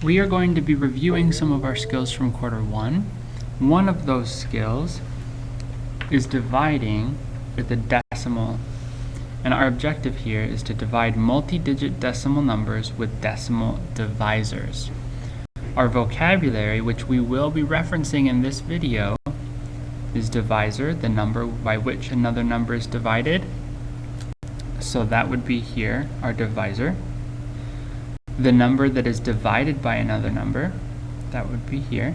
We are going to be reviewing some of our skills from quarter one. One of those skills is dividing with a decimal. And our objective here is to divide multi-digit decimal numbers with decimal divisors. Our vocabulary, which we will be referencing in this video, is divisor, the number by which another number is divided. So that would be here, our divisor. The number that is divided by another number, that would be here.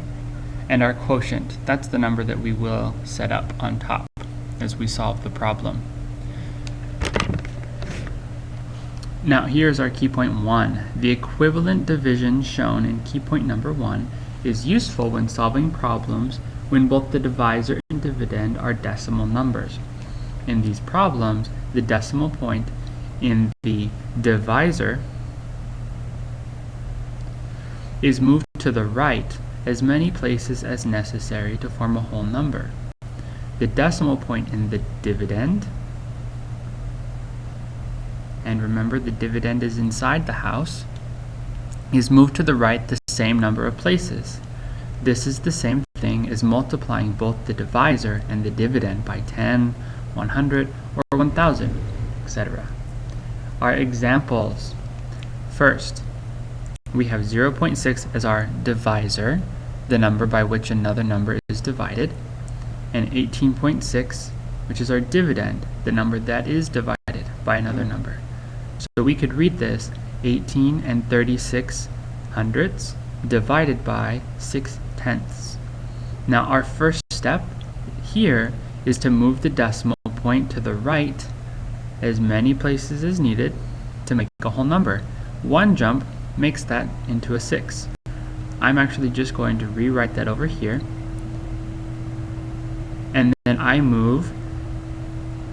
And our quotient, that's the number that we will set up on top as we solve the problem. Now here's our key point 1. The equivalent division shown in key point number 1 is useful when solving problems when both the divisor and dividend are decimal numbers. In these problems, the decimal point in the divisor is moved to the right as many places as necessary to form a whole number. The decimal point in the dividend, and remember the dividend is inside the house, is moved to the right the same number of places. This is the same thing as multiplying both the divisor and the dividend by 10, 100, or 1000, etc. Our examples. First, we have 0.6 as our divisor, the number by which another number is divided, and 18.6, which is our dividend, the number that is divided by another number. So we could read this 18 and 36 hundredths divided by 6/10. Now our first step here is to move the decimal point to the right as many places as needed to make a whole number. One jump makes that into a 6. I'm actually just going to rewrite that over here, and then I move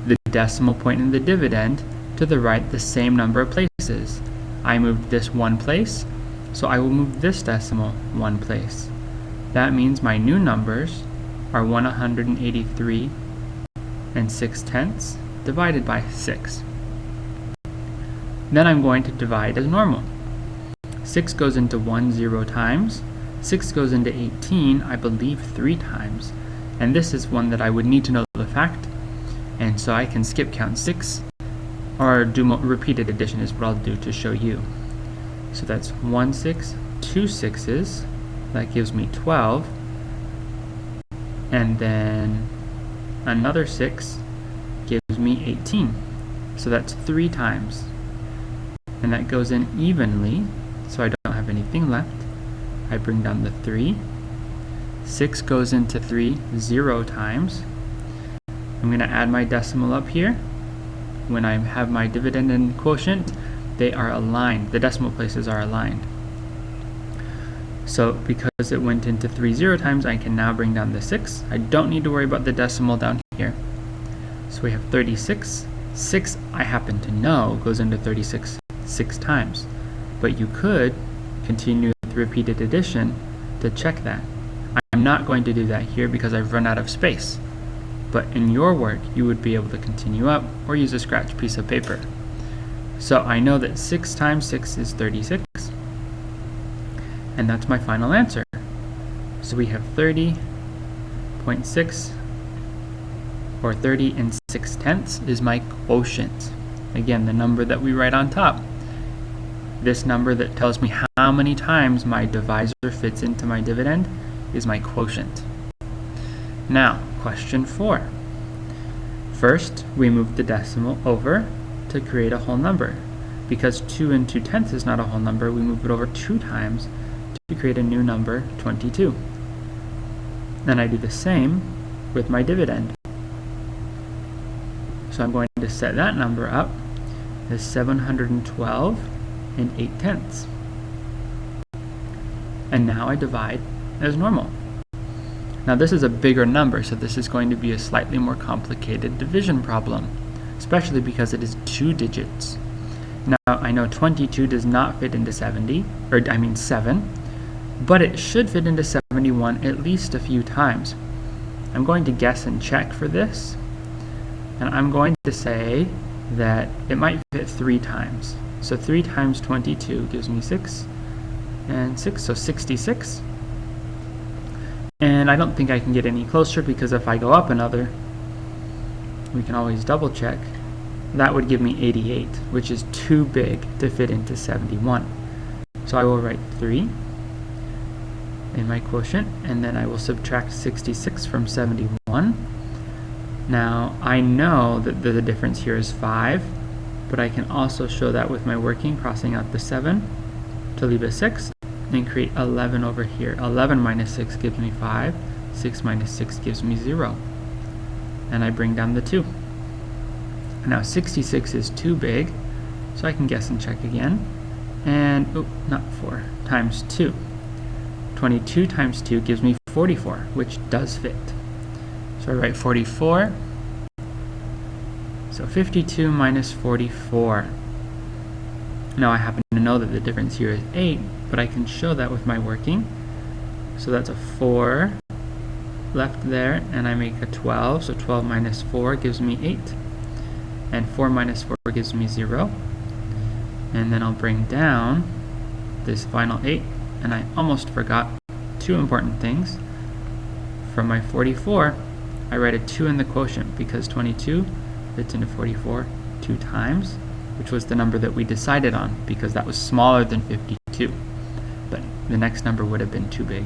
the decimal point in the dividend to the right the same number of places. I moved this one place, so I will move this decimal one place. That means my new numbers are 183 and 6/10 divided by 6. Then I'm going to divide as normal. 6 goes into 1 0 times. 6 goes into 18, I believe, 3 times. And this is one that I would need to know the fact. And so I can skip count 6, or do repeated addition is what I'll do to show you. So that's 1 6, 2 6s. That gives me 12. And then another 6 gives me 18. So that's 3 times. And that goes in evenly, so I don't have anything left. I bring down the 3. 6 goes into 3 0 times. I'm going to add my decimal up here. When I have my dividend and quotient, they are aligned. The decimal places are aligned. So because it went into 3 0 times, I can now bring down the 6. I don't need to worry about the decimal down here. So we have 36. 6, I happen to know, goes into 36 6 times. But you could continue with repeated addition to check that. I'm not going to do that here because I've run out of space. But in your work, you would be able to continue up or use a scratch piece of paper. So I know that 6 times 6 is 36. And that's my final answer. So we have 30.6, or 30 and 6/10 is my quotient. Again, the number that we write on top. This number that tells me how many times my divisor fits into my dividend is my quotient. Now, question 4. First, we move the decimal over to create a whole number. Because 2 and 2/10 is not a whole number, we move it over 2 times to create a new number, 22. Then I do the same with my dividend. So I'm going to set that number up as 712 and 8/10. And now I divide as normal. Now this is a bigger number, so this is going to be a slightly more complicated division problem, especially because it is 2 digits. Now I know 22 does not fit into 7, but it should fit into 71 at least a few times. I'm going to guess and check for this, and I'm going to say that it might fit 3 times. So 3 times 22 gives me 6, and 6, so 66. And I don't think I can get any closer, because if I go up another, we can always double check. That would give me 88, which is too big to fit into 71. So I will write 3 in my quotient, and then I will subtract 66 from 71. Now I know that the difference here is 5, but I can also show that with my working, crossing out the 7 to leave a 6, and create 11 over here. 11 minus 6 gives me 5, 6 minus 6 gives me 0. And I bring down the 2. Now 66 is too big, so I can guess and check again. And, oh, not 4, times 2. 22 times 2 gives me 44, which does fit. So I write 44. So 52 minus 44. Now I happen to know that the difference here is 8, but I can show that with my working. So that's a 4 left there, and I make a 12. So 12 minus 4 gives me 8. And 4 minus 4 gives me 0. And then I'll bring down this final 8. And I almost forgot two important things. From my 44, I write a 2 in the quotient, because 22 fits into 44 2 times, which was the number that we decided on, because that was smaller than 52. But the next number would have been too big.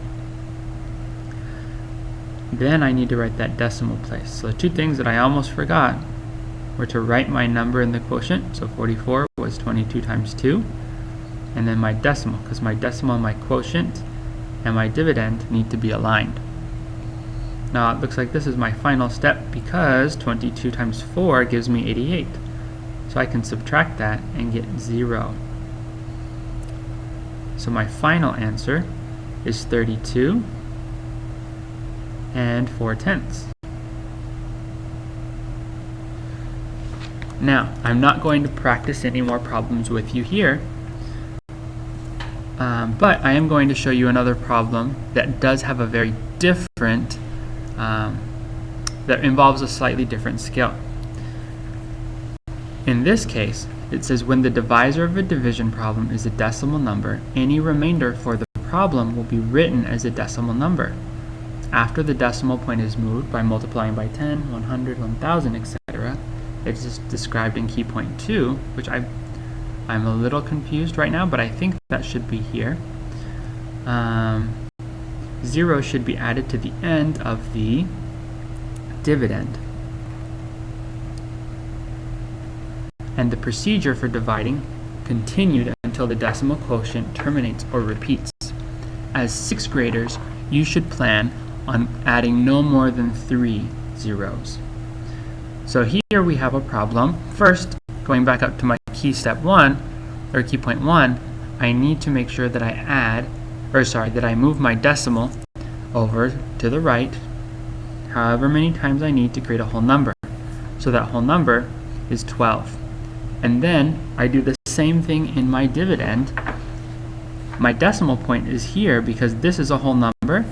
Then I need to write that decimal place. So the two things that I almost forgot were to write my number in the quotient. So 44 was 22 times 2. And then my decimal, because my decimal and my quotient and my dividend need to be aligned. Now it looks like this is my final step, because 22 times 4 gives me 88. So I can subtract that and get 0. So my final answer is 32 and 4/10. Now, I'm not going to practice any more problems with you here, but I am going to show you another problem that does have a very different, that involves a slightly different scale. In this case, it says when the divisor of a division problem is a decimal number, any remainder for the problem will be written as a decimal number. After the decimal point is moved by multiplying by 10, 100, 1000, etc., it's just described in key point 2, which I'm a little confused right now, but I think that should be here. 0 should be added to the end of the dividend. And the procedure for dividing continued until the decimal quotient terminates or repeats. As 6th graders, you should plan on adding no more than 3 zeros. So here we have a problem. First, going back up to my key step 1, or key point 1, I need to make sure that that I move my decimal over to the right, however many times I need to create a whole number. So that whole number is 12. And then I do the same thing in my dividend. My decimal point is here because this is a whole number.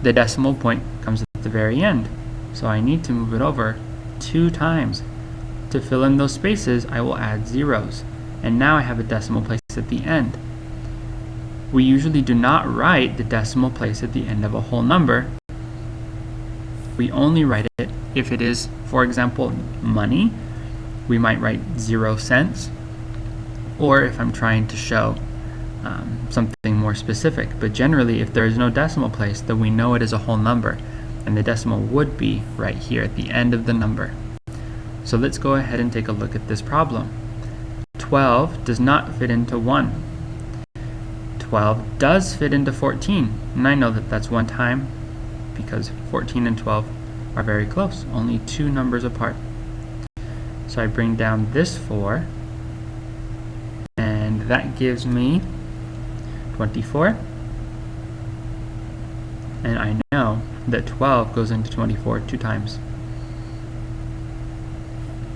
The decimal point comes at the very end. So I need to move it over 2 times. To fill in those spaces, I will add zeros. And now I have a decimal place at the end. We usually do not write the decimal place at the end of a whole number. We only write it if it is, for example, money. We might write 0 cents. Or if I'm trying to show something more specific. But generally, if there is no decimal place, then we know it is a whole number. And the decimal would be right here at the end of the number. So let's go ahead and take a look at this problem. 12 does not fit into 1. 12 does fit into 14. And I know that that's 1 time because 14 and 12 are very close, only 2 numbers apart. So I bring down this 4, and that gives me 24. And I know that 12 goes into 24 2 times.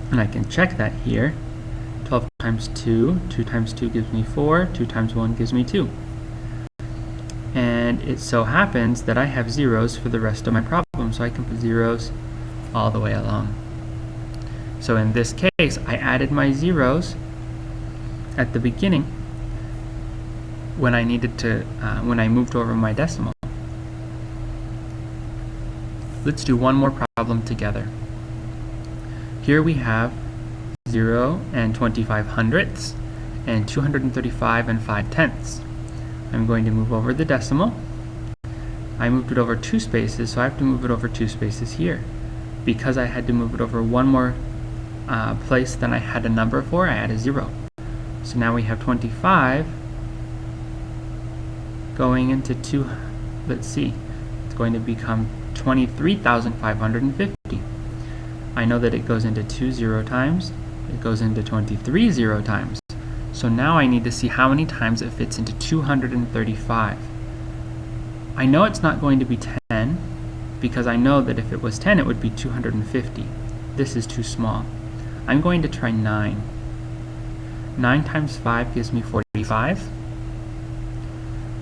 And I can check that here. 12 times 2, 2 times 2 gives me 4, 2 times 1 gives me 2. And it so happens that I have zeros for the rest of my problem, so I can put zeros all the way along. So in this case, I added my zeros at the beginning, when I needed to, when I moved over my decimal. Let's do one more problem together. Here we have 0 and 25 hundredths and 235 and 5 tenths. I'm going to move over the decimal. I moved it over 2 spaces, so I have to move it over 2 spaces here. Because I had to move it over one more place than I had a number for, I add a 0. So now we have 25 going into let's see, it's going to become 23,550. I know that it goes into 2 0 times, it goes into 23 0 times. So now I need to see how many times it fits into 235. I know it's not going to be 10, because I know that if it was 10 it would be 250. This is too small. I'm going to try 9. 9 times 5 gives me 45.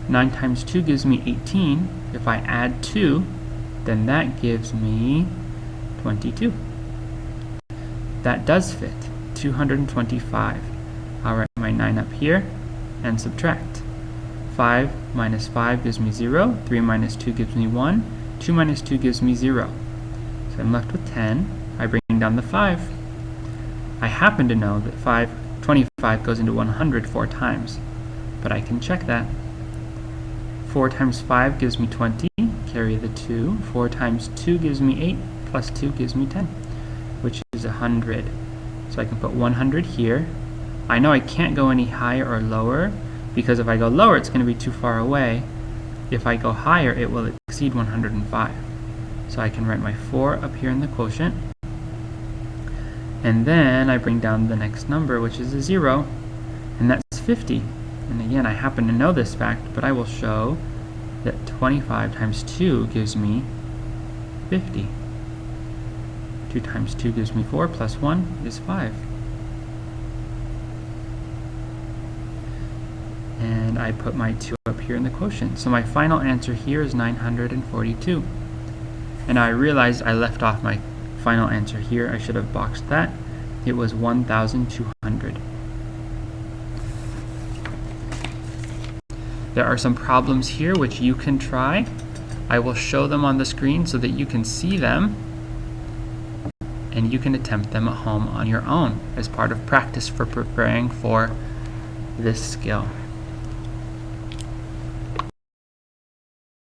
9 times 2 gives me 18. If I add 2, then that gives me 22. That does fit, 225. I'll write my 9 up here and subtract. 5 minus 5 gives me 0. 3 minus 2 gives me 1. 2 minus 2 gives me 0. So I'm left with 10. I bring down the 5. I happen to know that 25 goes into 100 4 times, but I can check that. 4 times 5 gives me 20, carry the 2. 4 times 2 gives me 8, plus 2 gives me 10, which is 100. So I can put 100 here. I know I can't go any higher or lower, because if I go lower it's going to be too far away. If I go higher it will exceed 105. So I can write my 4 up here in the quotient. And then I bring down the next number, which is a 0, and that's 50. And again, I happen to know this fact, but I will show that 25 times 2 gives me 50. 2 times 2 gives me 4, plus 1 is 5. And I put my 2 up here in the quotient. So my final answer here is 942. And I realized I left off my final answer here. I should have boxed that. It was 1,200. There are some problems here which you can try. I will show them on the screen so that you can see them and you can attempt them at home on your own as part of practice for preparing for this skill.